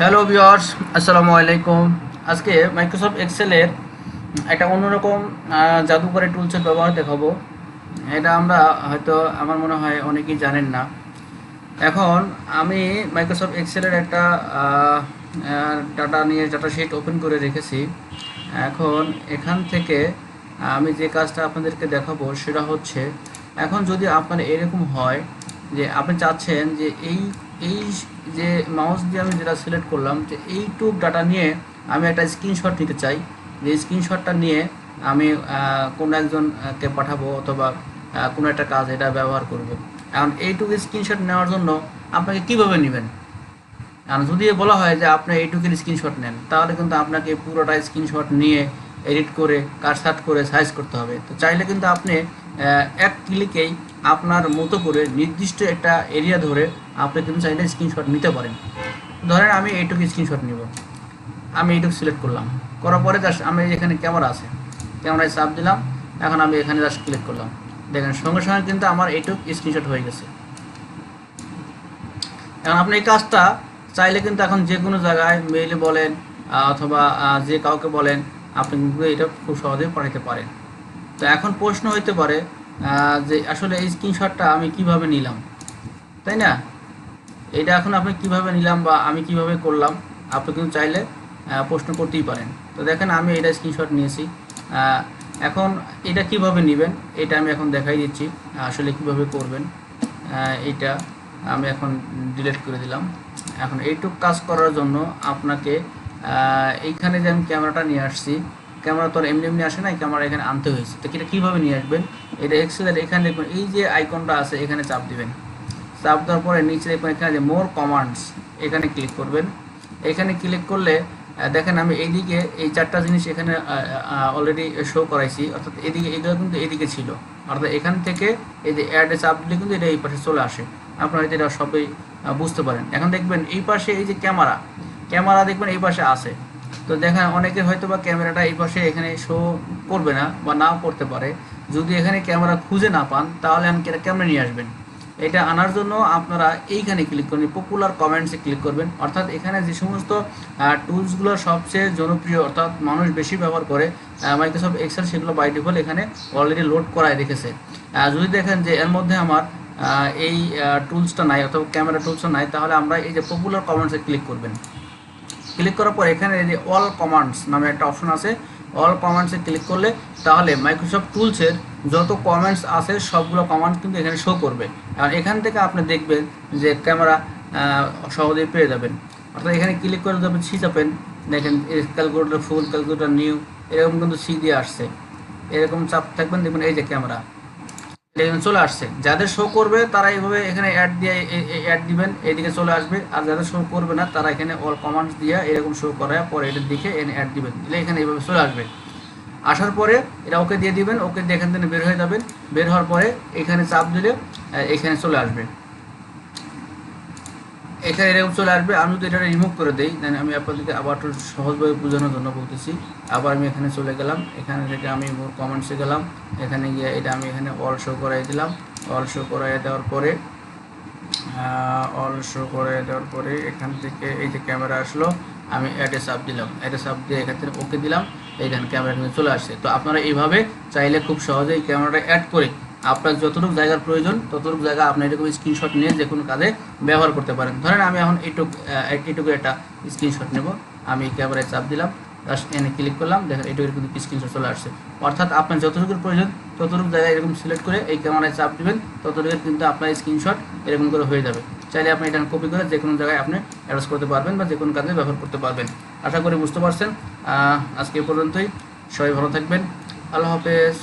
Hello viewers, আসসালামু আলাইকুম। আজকে মাইক্রোসফট এক্সেলের একটা অন্যরকম জাদুকরী টুলসের ব্যবহার দেখাবো। এটা আমরা হয়তো আমার মনে হয় অনেকেই জানেন না। এখন আমি মাইক্রোসফট এক্সেলের একটা ডাটা শিট ওপেন করে রেখেছি। এখন এখান থেকে আমি যে কাজটা আপনাদেরকে দেখাবো সেটা হচ্ছে, এখন যদি আপনার এরকম হয় যে আপনি চাচ্ছেন যে এই এই যে মাউস দিয়ে আমি যেটা সিলেক্ট করলাম যে এইটুক ডাটা নিয়ে আমি একটা স্ক্রিনশট নিতে চাই, যে স্ক্রিনশটটা নিয়ে আমি কোনো একজনকে পাঠাবো অথবা কোনো একটা কাজ এটা ব্যবহার করব। এখন এইটুকু স্ক্রিনশট নেওয়ার জন্য আপনাকে কীভাবে নেবেন? আর যদি বলা হয় যে আপনি এইটুকুর স্ক্রিনশট নেন, তাহলে কিন্তু আপনাকে পুরোটা স্ক্রিনশট নিয়ে এডিট করে কাটছাঁট করে সাইজ করতে হবে। তো চাইলে কিন্তু আপনি এক ক্লিকেই আপনার মতো করে নির্দিষ্ট একটা এরিয়া ধরে আপনি কিন্তু চাইলে স্ক্রিনশট নিতে পারেন। ধরেন আমি এইটুকু স্ক্রিনশট নিব, আমি এইটুকু সিলেক্ট করলাম, করার পরে জাস্ট আমি এখানে ক্যামেরা আছে, ক্যামেরায় চাপ দিলাম। এখন আমি এখানে জাস্ট ক্লিক করলাম, দেখেন সঙ্গে সঙ্গে কিন্তু আমার এইটুকু স্ক্রিনশট হয়ে গেছে। এখন আপনি এই কাজটা চাইলে কিন্তু এখন যে কোনো জায়গায় মেইলে বলেন অথবা যে কাউকে বলেন, আপনি কিন্তু এটা খুব সহজেই পাঠাতে পারেন। তো এখন প্রশ্ন হইতে পারে যে আসলে এই স্ক্রিনশটটা আমি কিভাবে নিলাম, তাই না? এটা এখন আপনি কিভাবে নিলাম বা আমি কিভাবে করলাম, আপনি কিন্তু চাইলে প্রশ্ন করতেই পারেন। তো দেখেন আমি এটা স্ক্রিনশট নিয়েছি। এখন এটা কিভাবে নেবেন এটা আমি এখন দেখাই দিচ্ছি, আসলে কিভাবে করবেন। এটা আমি এখন ডিলিট করে দিলাম। এখন এইটুক কাজ করার জন্য আপনাকে এইখানে যে আমি ক্যামেরাটা নিয়ে আসছি, ক্যামেরা তো আর এমনি এমনি আসে না, ক্যামেরা এখানে আনতে হয়েছে। তো এটা কীভাবে নিয়ে আসবেন? এটা এক্সেলের এখানে দেখবেন এই যে আইকনটা আছে, এখানে চাপ দিবেন। চাপ দেওয়ার পরে নিচে দেখবেন এখানে যে মোর কমান্ডস, এখানে ক্লিক করবেন। এখানে ক্লিক করলে দেখেন আমি এইদিকে এই চারটা জিনিস এখানে অলরেডি শো করাইছি, অর্থাৎ এদিকে এগুলো কিন্তু এদিকে ছিল, অর্থাৎ এখান থেকে এই যে অ্যাডে চাপ দিলে কিন্তু এটা এই পাশে চলে আসে। আপনারা এটা সবই বুঝতে পারেন। এখন দেখবেন এই পাশে এই যে ক্যামেরা দেখবেন এই পাশে আছে। তো দেখেন অনেকের হয়তো বা ক্যামেরাটা এই পাশে এখানে শো করবে না বা নাও করতে পারে। যদি এখানে ক্যামেরা খুঁজে না পান, তাহলে আপনি ক্যামেরা নিয়ে আসবেন। এটা আনার জন্য আপনারা এইখানে ক্লিক করবেন, পপুলার কমেন্টসে ক্লিক করবেন। অর্থাৎ এখানে যে সমস্ত টুলসগুলো সবচেয়ে জনপ্রিয় অর্থাৎ মানুষ বেশি ব্যবহার করে মাইক্রোসফট এক্সেল, সেগুলো বাই ডিফল্ট এখানে অলরেডি লোড করায় রেখেছে। যদি দেখেন যে এর মধ্যে আমার এই টুলসটা নাই অথবা ক্যামেরা টুলসটা নাই, তাহলে আমরা এই যে পপুলার কমেন্টসে ক্লিক করবেন। ক্লিক করার পর এখানে এই যে অল কমান্ডস নামে একটা অপশন আছে, অল কমান্ডসে ক্লিক করলে তাহলে মাইক্রোসফট টুলসের যত কমেন্টস আছে সবগুলো কমান্ড কিন্তু এখানে শো করবে। আর এখান থেকে আপনি দেখবেন যে ক্যামেরা সহজেই পেয়ে যাবেন। অর্থাৎ এখানে ক্লিক করে যাবেন, সি চাপেন, দেখেন ক্যালকুলেটর ফুল, ক্যালকুলেটর নিউ, এরকম কিন্তু সি দিয়ে আসছে। এরকম চাপ থাকবেন, দেখবেন এই যে ক্যামেরা এখানে চলে আসছে। যাদের শো করবে তারা এইভাবে এখানে অ্যাড দিয়ে অ্যাড দিবেন, এইদিকে চলে আসবে। আর যাদের শো করবে না তারা এখানে অল কমান্ডস দিয়ে এরকম শো করার পরে এটার দিকে এনে অ্যাড দিবেন, দিলে এখানে এইভাবে চলে আসবে। আসার পরে এটা ওকে দিয়ে দিবেন, ওকে দিয়ে এখান থেকে বের হয়ে যাবেন। বের হওয়ার পরে এখানে চাপ দিলে এখানে চলে আসবে, এখানে এরকম চলে আসবে। আমি যদি এটা রিমুভ করে দিই, দেন আমি আপনাদেরকে আবার একটু সহজভাবে বোঝানোর জন্য বলতেছি। আবার আমি এখানে চলে গেলাম, এখানে থেকে আমি মোর কমেন্টসে গেলাম, এখানে গিয়ে এটা আমি এখানে অল শো করাই দিলাম। অল শো করাই দেওয়ার পরে এখান থেকে এই যে ক্যামেরা আসলো, আমি অ্যাডে চাপ দিলাম, অ্যাডে চাপ দিয়ে এখান থেকে ওকে দিলাম, এইখানে ক্যামেরা কিন্তু চলে আসছে। তো আপনারা এইভাবে চাইলে খুব সহজেই ক্যামেরাটা অ্যাড করে আপনার যতটুকু জায়গার প্রয়োজন ততটুকু জায়গা আপনি এরকম স্ক্রিনশট নিয়ে যে কোনো কাজে ব্যবহার করতে পারেন। ধরেন আমি এখন এইটুকু একটা স্ক্রিনশট নেব, আমি ক্যামেরায় চাপ দিলাম, জাস্ট এনে ক্লিক করলাম, দেখেন এইটুকুর কিন্তু স্ক্রিনশট চলে আসছে। অর্থাৎ আপনার যতটুকুর প্রয়োজন ততটুকু জায়গায় এরকম সিলেক্ট করে এই ক্যামেরায় চাপ দিবেন, ততটুকুর কিন্তু আপনার স্ক্রিনশট এরকম করে হয়ে যাবে। চাইলে আপনি এটা কপি করে যে কোনো জায়গায় আপনি অ্যাডজাস্ট করতে পারবেন বা যে কোনো কাজে ব্যবহার করতে পারবেন। আশা করি বুঝতে পারছেন। আজকে এ পর্যন্তই, সবাই ভালো থাকবেন, আল্লাহ হাফেজ।